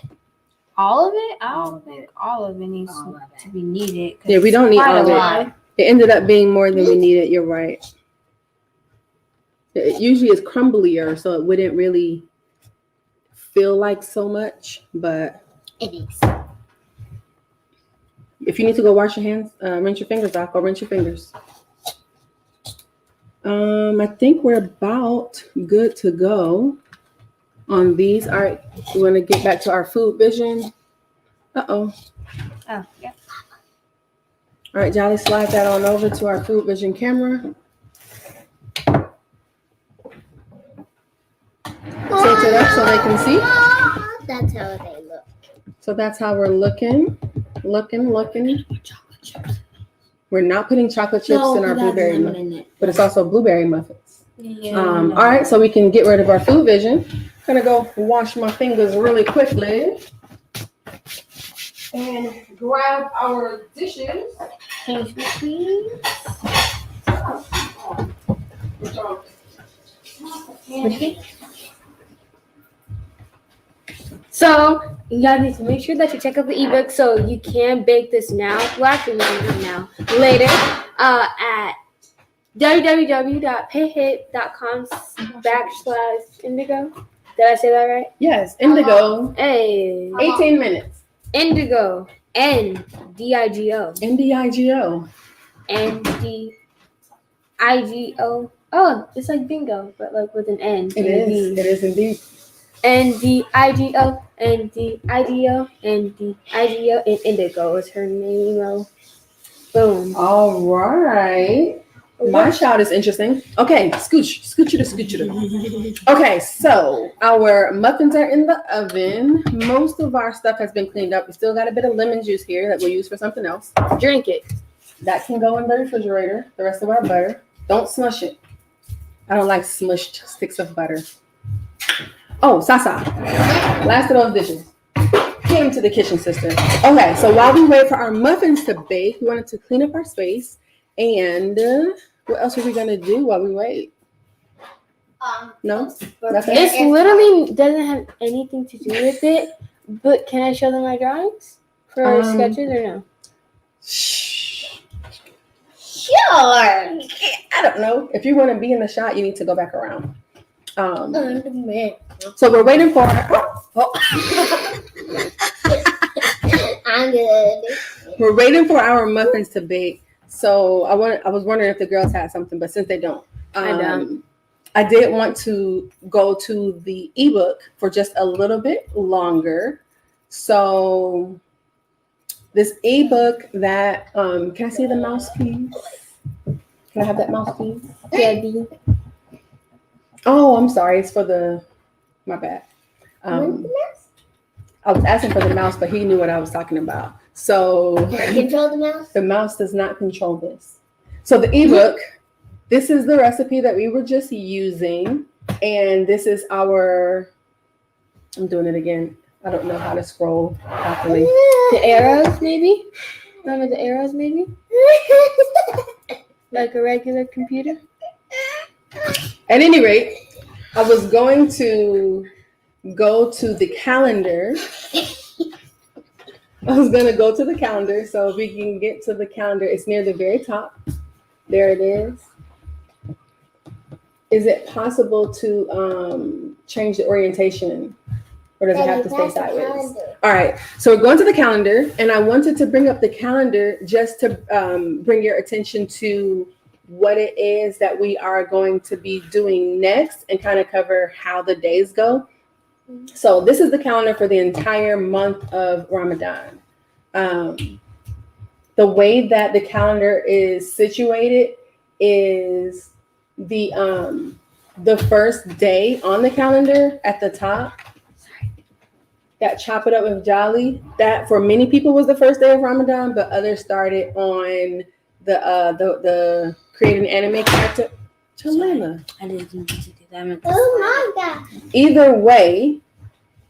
All of it? I don't think all of it needs to be needed. 'cause Yeah, we don't need quite all of a it. lot. It ended up being more than we needed. You're right. It usually is crumblier, so it wouldn't really feel like so much. But It is. if you need to go wash your hands, rinse your fingers off, go rinse your fingers. I think we're about good to go on these. All right, we want to get back to our food vision. Oh, yeah. All right, Jolly, slide that on over to our food vision camera. Tilt it up so they can see. That's how they look. So that's how we're looking. We're not putting chocolate chips in our blueberry muffins, but it's also blueberry muffins. Yeah. All right, so we can get rid of our food vision. Gonna go wash my fingers really quickly and grab our dishes. Thank you, please. So you guys need to make sure that you check out the ebook so you can bake this now. Well, actually, not now. Later, at www.preheat.com/indigo. Did I say that right? Yes, indigo. Hey, 18 minutes. indigo. NDIGO. NDIGO. NDIGO. Oh, it's like bingo, but like with an N. It is. It is indeed. NDIGO, NDIGO, NDIGO, and Indigo is her name. Oh, boom. All right. My shout is interesting. Okay, scooch. Okay, so our muffins are in the oven. Most of our stuff has been cleaned up. We still got a bit of lemon juice here that we'll use for something else. Drink it. That can go in the refrigerator. The rest of our butter. Don't smush it. I don't like smushed sticks of butter. Oh, Sasa. Last of those dishes. came to the kitchen, sister. Okay, so while we wait for our muffins to bake, we wanted to clean up our space. And what else are we gonna do while we wait? No, nothing. This literally doesn't have anything to do with it. But can I show them my drawings for sketches or no? Sure. I don't know. If you want to be in the shot, you need to go back around. So we're waiting for. I'm good. We're waiting for our muffins to bake. So I was wondering if the girls had something, but since they don't, I did want to go to the ebook for just a little bit longer. So this ebook that can I see the mouse, please? Can I have that mouse, please? Debbie. Oh, I'm sorry. It's for my bad. I was asking for the mouse, but he knew what I was talking about. So Control the mouse? the mouse does not control this. So the ebook, this is the recipe that we were just using. And this is I'm doing it again. I don't know how to scroll properly. The arrows, maybe? Remember the arrows, maybe? Like a regular computer? At any rate, I was going to go to the calendar. I was going to go to the calendar. So if we can get to the calendar, it's near the very top. There it is. Is it possible to change the orientation? Or does it have to stay sideways? All right. So we're going to the calendar. And I wanted to bring up the calendar just to bring your attention to what it is that we are going to be doing next and kind of cover how the days go. So this is the calendar for the entire month of Ramadan. The way that the calendar is situated is the first day on the calendar at the top. That Chop It Up with Jolly, that for many people was the first day of Ramadan, but others started on the create an anime character. Chalima. I didn't mean to do that. Oh my God. Either way,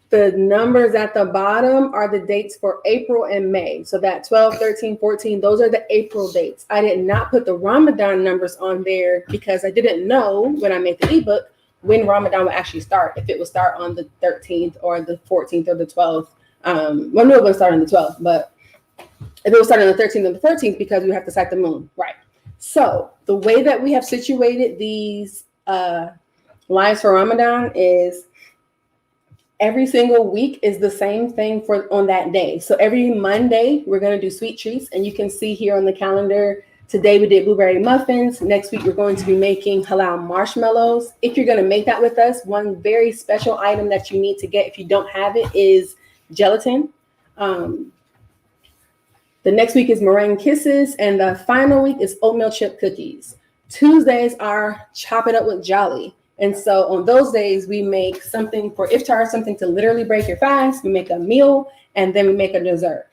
the numbers at the bottom are the dates for April and May. So that 12, 13, 14, those are the April dates. I did not put the Ramadan numbers on there because I didn't know when I made the ebook when Ramadan would actually start, if it would start on the 13th or the 14th or the 12th. Well, no, it would start on the 12th, but if it was starting on the 13th or the 14th, because we have to sight the moon, right? So the way that we have situated these lives for Ramadan is every single week is the same thing on that day. So every Monday, we're going to do sweet treats, and you can see here on the calendar, today we did blueberry muffins. Next week, we're going to be making halal marshmallows. If you're going to make that with us, one very special item that you need to get if you don't have it is gelatin. The next week is meringue kisses, and the final week is oatmeal chip cookies. Tuesdays are Chop It Up with Jolly. And so on those days, we make something for iftar, something to literally break your fast. We make a meal, and then we make a dessert.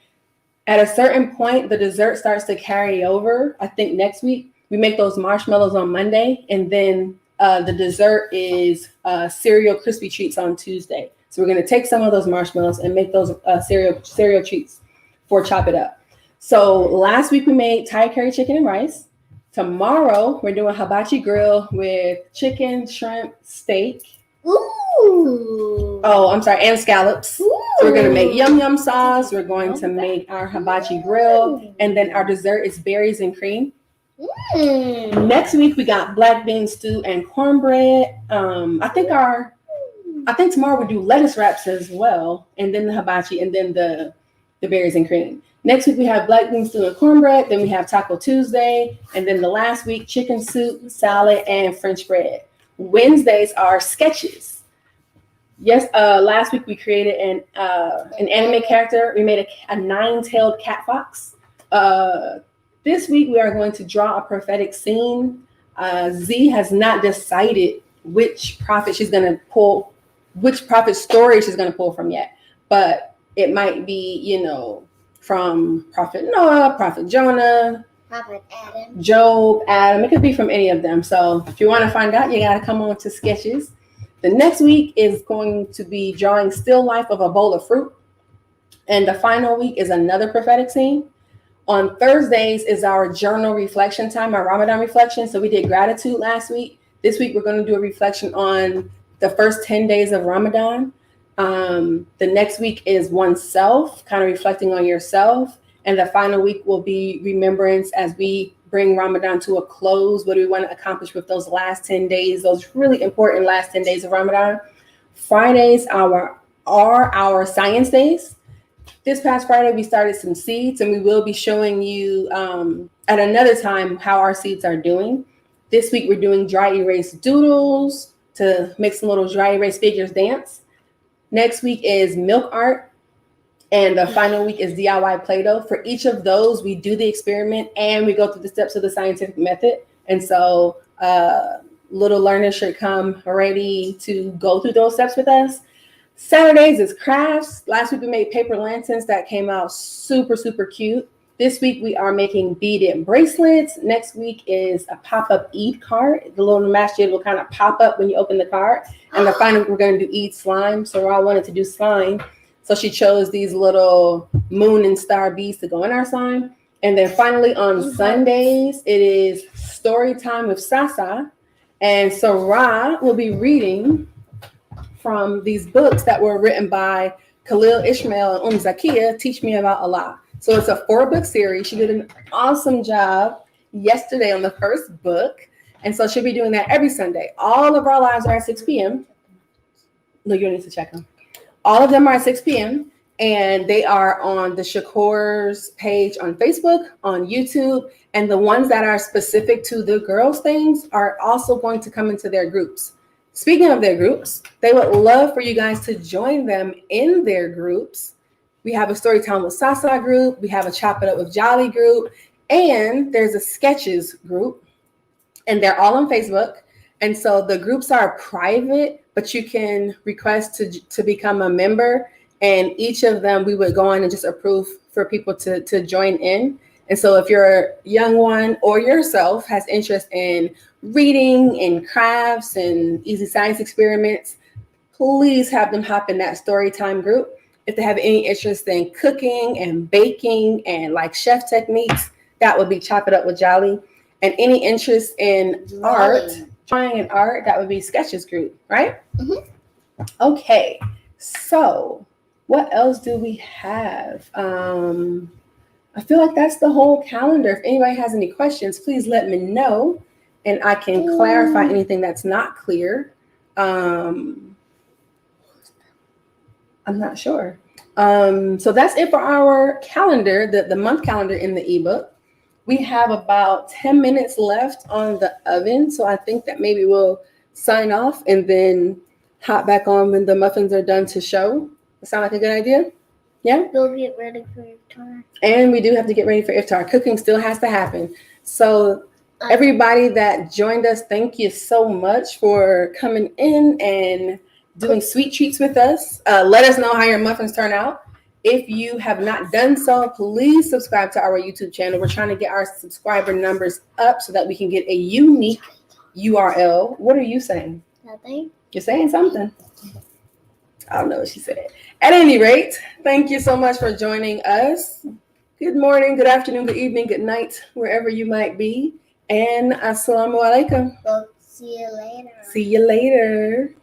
At a certain point, the dessert starts to carry over. I think next week we make those marshmallows on Monday, and then the dessert is cereal crispy treats on Tuesday. So we're going to take some of those marshmallows and make those cereal treats for Chop It Up. So last week we made Thai curry chicken and rice. Tomorrow we're doing hibachi grill with chicken, shrimp, steak. Ooh. Oh, I'm sorry, and scallops. Ooh. So we're gonna make yum yum sauce. We're going to make our hibachi grill, and then our dessert is berries and cream. Next week we got black bean stew and cornbread. I think tomorrow we do lettuce wraps as well, and then the hibachi, and then the berries and cream. Next week we have black bean stew and cornbread. Then we have Taco Tuesday, and then the last week chicken soup, salad, and French bread. Wednesdays are sketches. Yes, last week we created an anime character. We made a 9-tailed cat fox. This week we are going to draw a prophetic scene. Z has not decided which prophet she's going to pull, which prophet story she's going to pull from yet. But it might be, from Prophet Noah, Prophet Jonah, Prophet Adam, Job, Adam. It could be from any of them. So if you want to find out, you got to come on to sketches. The next week is going to be drawing still life of a bowl of fruit. And the final week is another prophetic scene. On Thursdays is our journal reflection time, our Ramadan reflection. So we did gratitude last week. This week we're going to do a reflection on the first 10 days of Ramadan. The next week is oneself, kind of reflecting on yourself. And the final week will be remembrance as we bring Ramadan to a close. What do we want to accomplish with those last 10 days, those really important last 10 days of Ramadan? Fridays are our science days. This past Friday, we started some seeds, and we will be showing you at another time how our seeds are doing. This week, we're doing dry erase doodles to make some little dry erase figures dance. Next week is milk art, and the final week is DIY Play-Doh. For each of those, we do the experiment, and we go through the steps of the scientific method. And so little learners should come ready to go through those steps with us. Saturdays is crafts. Last week we made paper lanterns that came out super, super cute. This week we are making beaded bracelets. Next week is a pop-up Eid card. The little masjid will kind of pop up when you open the card. And the final week we're going to do Eid slime. So Ra wanted to do slime. So she chose these little moon and star beads to go in our slime. And then finally on Sundays, it is story time with Sasa. And so Ra will be reading from these books that were written by Khalil Ishmael and Zakiya, Teach Me About Allah. So it's a 4-book series. She did an awesome job yesterday on the first book. And so she'll be doing that every Sunday. All of our lives are at 6 p.m. No, you don't need to check them. All of them are at 6 p.m. And they are on the Shakurs page on Facebook, on YouTube. And the ones that are specific to the girls' things are also going to come into their groups. Speaking of their groups, they would love for you guys to join them in their groups. We have a Storytime with Sasa group. We have a Chop It Up with Jolly group. And there's a Sketches group. And they're all on Facebook. And so the groups are private, but you can request to become a member. And each of them, we would go on and just approve for people to join in. And so if your young one or yourself has interest in reading and crafts and easy science experiments, please have them hop in that story time group. If they have any interest in cooking and baking and like chef techniques, that would be Chop It Up with Jolly. And any interest in drawing and art, that would be Sketches group, right? Mm-hmm. Okay, so what else do we have? I feel like that's the whole calendar. If anybody has any questions, please let me know and I can clarify anything that's not clear. I'm not sure. So that's it for our calendar, the month calendar in the ebook. We have about 10 minutes left on the oven. So I think that maybe we'll sign off and then hop back on when the muffins are done to show. That sound like a good idea? Yeah? We'll get ready for iftar. And we do have to get ready for iftar. Cooking still has to happen. So everybody that joined us, thank you so much for coming in and doing sweet treats with us. Let us know how your muffins turn out. If you have not done so, please subscribe to our YouTube channel. We're trying to get our subscriber numbers up so that we can get a unique URL. What are you saying? Nothing. You're saying something. I don't know what she said. At any rate, thank you so much for joining us. Good morning, good afternoon, good evening, good night, wherever you might be. And assalamu alaikum. We'll see you later. See you later.